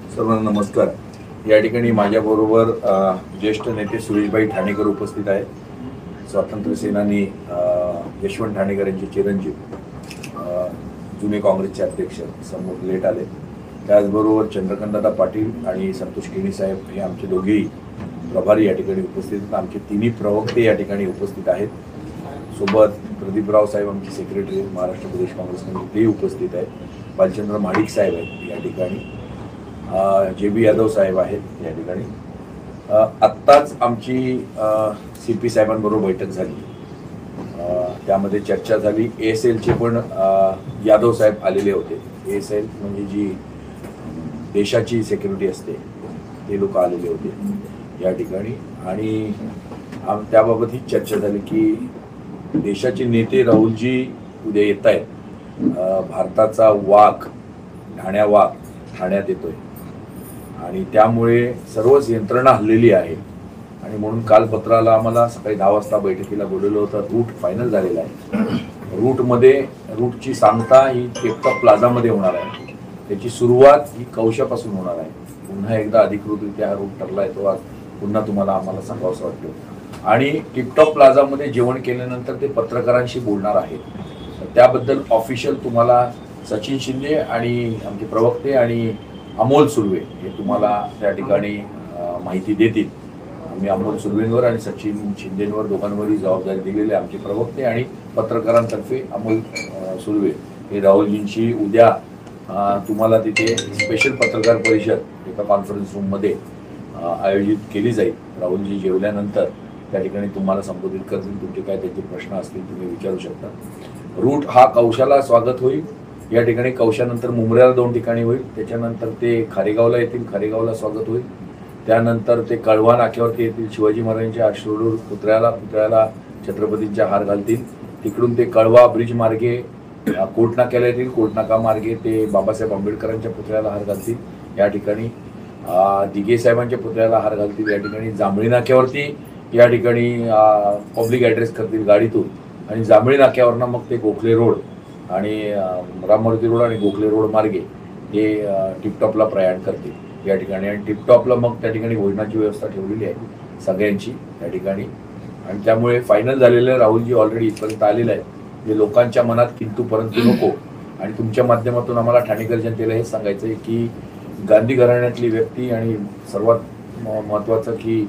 सर्वांना नमस्कार। या ठिकाणी माझ्याबरोबर ज्येष्ठ नेते सुरेशभाई ठाणेकर उपस्थित आहेत। स्वातंत्र्य सेनानी यशवंत ठाणेकर यांचे चिरंजीव, जुने काँग्रेसचे अध्यक्ष समोर लेट आले। त्याचबरोबर चंद्रकांतदादा पाटील आणि संतोष केणी साहेब हे आमचे दोघेही प्रभारी या ठिकाणी उपस्थित आहेत। आमचे तिन्ही प्रवक्ते या ठिकाणी उपस्थित आहेत। सोबत प्रदीपराव साहेब आमचे सेक्रेटरी महाराष्ट्र प्रदेश काँग्रेस कमिटी ते उपस्थित आहेत। बालचंद्र महाडिक साहेब आहेत या ठिकाणी, JB यादव साहेब आहेत या ठिकाणी। आत्ताच आमची CP साहेबांबरोबर बैठक झाली, त्यामध्ये चर्चा झाली। ASLचे पण यादव साहेब आलेले होते। ASL म्हणजे जी देशाची सिक्युरिटी असते ते लोक आलेले होते या ठिकाणी, आणि त्याबाबत ही चर्चा झाली की देशाचे नेते राहुलजी उद्या येत आहेत। भारताचा वाघ ठाण्यात येतोय आणि त्यामुळे सर्वच यंत्रणा हल्लेली आहे, आणि म्हणून काल पत्राला आम्हाला सकाळी 10 वाजता बैठकीला बोलवलं होतं। रूट फायनल झालेला आहे। रूटची सांगता ही टेपटॉप प्लाझामध्ये होणार आहे। त्याची सुरुवात ही कौशापासून होणार आहे। पुन्हा एकदा अधिकृतरित्या हा रूट ठरला आहे, तो आज पुन्हा तुम्हाला आम्हाला सांगावंसं वाटतं। आणि टिपटॉप प्लाझामध्ये जेवण केल्यानंतर ते पत्रकारांशी बोलणार आहेत। त्याबद्दल ऑफिशियल तुम्हाला सचिन शिंदे आणि आमचे प्रवक्ते आणि अमोल सुर्वे हे तुम्हाला त्या ठिकाणी माहिती देतील। आम्ही अमोल सुर्वेंवर आणि सचिन शिंदेंवर दोघांवरही जबाबदारी दिलेली आहे। आमचे प्रवक्ते आणि पत्रकारांतर्फे अमोल सुर्वे हे राहुलजींची उद्या तुम्हाला तिथे स्पेशल पत्रकार परिषद एका कॉन्फरन्स रूममध्ये आयोजित केली जाईल। राहुलजी जेवल्यानंतर त्या ठिकाणी तुम्हाला संबोधित करतील। तुमचे काय त्याचे प्रश्न असतील तुम्ही विचारू शकता। रूट हा कौशाला स्वागत होईल या ठिकाणी। कौशानंतर मुंब्र्याला 2 ठिकाणी होईल। त्याच्यानंतर ते खारेगावला येतील, खारेगावला स्वागत होईल। त्यानंतर ते कळवा नाक्यावरती येतील, शिवाजी महाराजांच्या अश्रूर पुतळ्याला छत्रपतींच्या हार घालतील। तिकडून ते कळवा ब्रिज मार्गे कोर्ट नाक्याला येतील, कोर्ट नाका मार्गे ते बाबासाहेब आंबेडकरांच्या पुतळ्याला हार घालतील या ठिकाणी। दिघे साहेबांच्या पुतळ्याला हार घालतील या ठिकाणी। जांभळी नाक्यावरती या ठिकाणी पब्लिक ॲड्रेस करतील गाडीतून, आणि जांभळी नाक्यावरनं मग ते गोखले रोड आणि राममूर्ती रोड आणि गोखले रोड मार्गे ते टिपटॉपला प्रयाण करतील या ठिकाणी। आणि टिपटॉपला मग त्या ठिकाणी भोजनाची व्यवस्था ठेवलेली आहे सगळ्यांची या ठिकाणी। आणि त्यामुळे फायनल झालेलं राहुलजी ऑलरेडी इथपर्यंत आलेलं आहे। जे लोकांच्या मनात किंतु परंतु नको, आणि तुमच्या माध्यमातून आम्हाला ठाणेकर जनतेला हे सांगायचं आहे की गांधी घराण्यातली व्यक्ती आणि सर्वात महत्त्वाचं की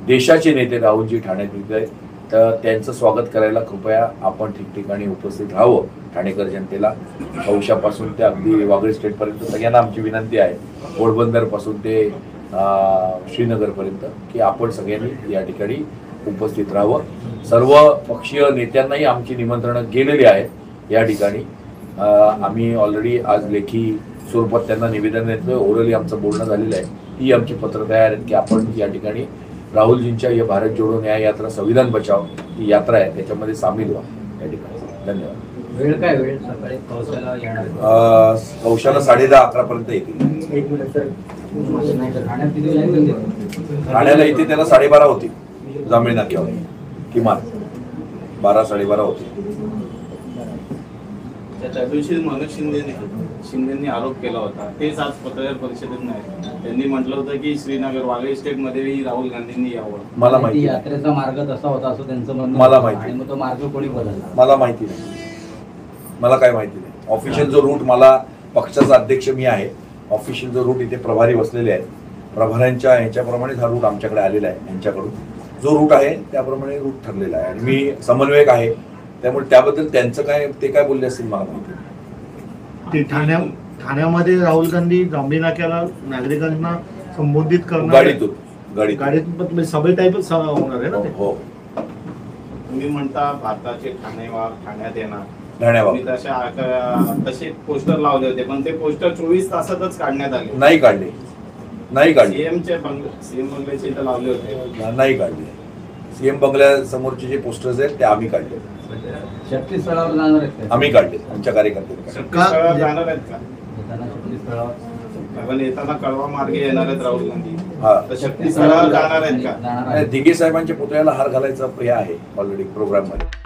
देशाचे नेते राहुलजी ठाण्यात येत आहेत, तर त्यांचं स्वागत करायला कृपया आपण ठिकठिकाणी उपस्थित राहावं। ठाणेकर जनतेला कौशापासून ते अगदी वागळे स्टेटपर्यंत सगळ्यांना आमची विनंती आहे, पोरबंदरपासून ते श्रीनगरपर्यंत, की आपण सगळ्यांनी या ठिकाणी उपस्थित राहावं। सर्व पक्षीय नेत्यांनाही आमची निमंत्रणं गेलेली आहेत या ठिकाणी। आम्ही ऑलरेडी आज लेखी स्वरूपात त्यांना निवेदन देतोय। ओरली आमचं बोलणं झालेलं आहे। ही आमची पत्र तयार आहेत की आपण या ठिकाणी राहुलजींच्या या भारत जोडो न्याय यात्रा संविधान बचाव ही यात्रा आहे त्याच्यामध्ये सामील व्हा या ठिकाणी। धन्यवाद। वेळ काय वेळ सकाळी कौशाला येणार? कौशाला 10:30-11 पर्यंत येतील। ठाण्याला इथे त्याला 12:30 होतील। जांभळी नाक्यावर किमान 12-12:30 होतील। त्या दिवशी मनोज शिंदेंनी आरोप केला होता, तेच आज पत्रकार परिषदेत नाही। त्यांनी म्हटलं होतं की श्रीनगर वागळे स्टेटमध्येही राहुल गांधींनी यावं। मला माहिती यात्रेचा मार्ग तसा होता असं त्यांचं म्हणणं। मला माहिती आणि मग तो मार्ग कोणी बदलला? मला माहिती नाही, मला काय माहिती नाही। ऑफिशियल जो रूट, मला पक्षाचा अध्यक्ष मी आहे, ऑफिशियल जो रूट इथे प्रभारी बसलेले आहेत, प्रभाऱ्यांच्या ह्याच्याप्रमाणेच हा रूट आमच्याकडे आलेला आहे। यांच्याकडून जो रूट आहे त्याप्रमाणे रूट ठरलेला आहे, आणि मी समन्वयक आहे, त्यामुळे त्याबद्दल त्यांचं काय ते काय बोलले असतील मला माहिती नाही। ठाण्यामध्ये राहुल गांधी जांभळी नाक्याला नागरिकांना संबोधित करणार गाडीतून सभे टाईपच होणार आहे ना ते? हो। तुम्ही म्हणता भारताचे ठाण्यात येणार, तसे पोस्टर लावले होते, पण ते पोस्टर 24 तासातच काढण्यात आले। नाही काढले सीएम बंगल्याचे इथं लावले होते, नाही काढले। CM बंगल्या समोरचे जे पोस्टर्स आहेत ते आम्ही काढले, शक्ती स्थळावर जाणार आहेत? आम्ही काढले, आमच्या कार्यकर्त्यांनी। जाणार आहेत का? पण येताना कळवा मार्गे येणार आहेत राहुल गांधी, तर शक्ती स्थळावर जाणार आहेत का? दिघे साहेबांच्या पुतळ्याला हार घालायचा हे आहे ऑलरेडी प्रोग्राम मध्ये।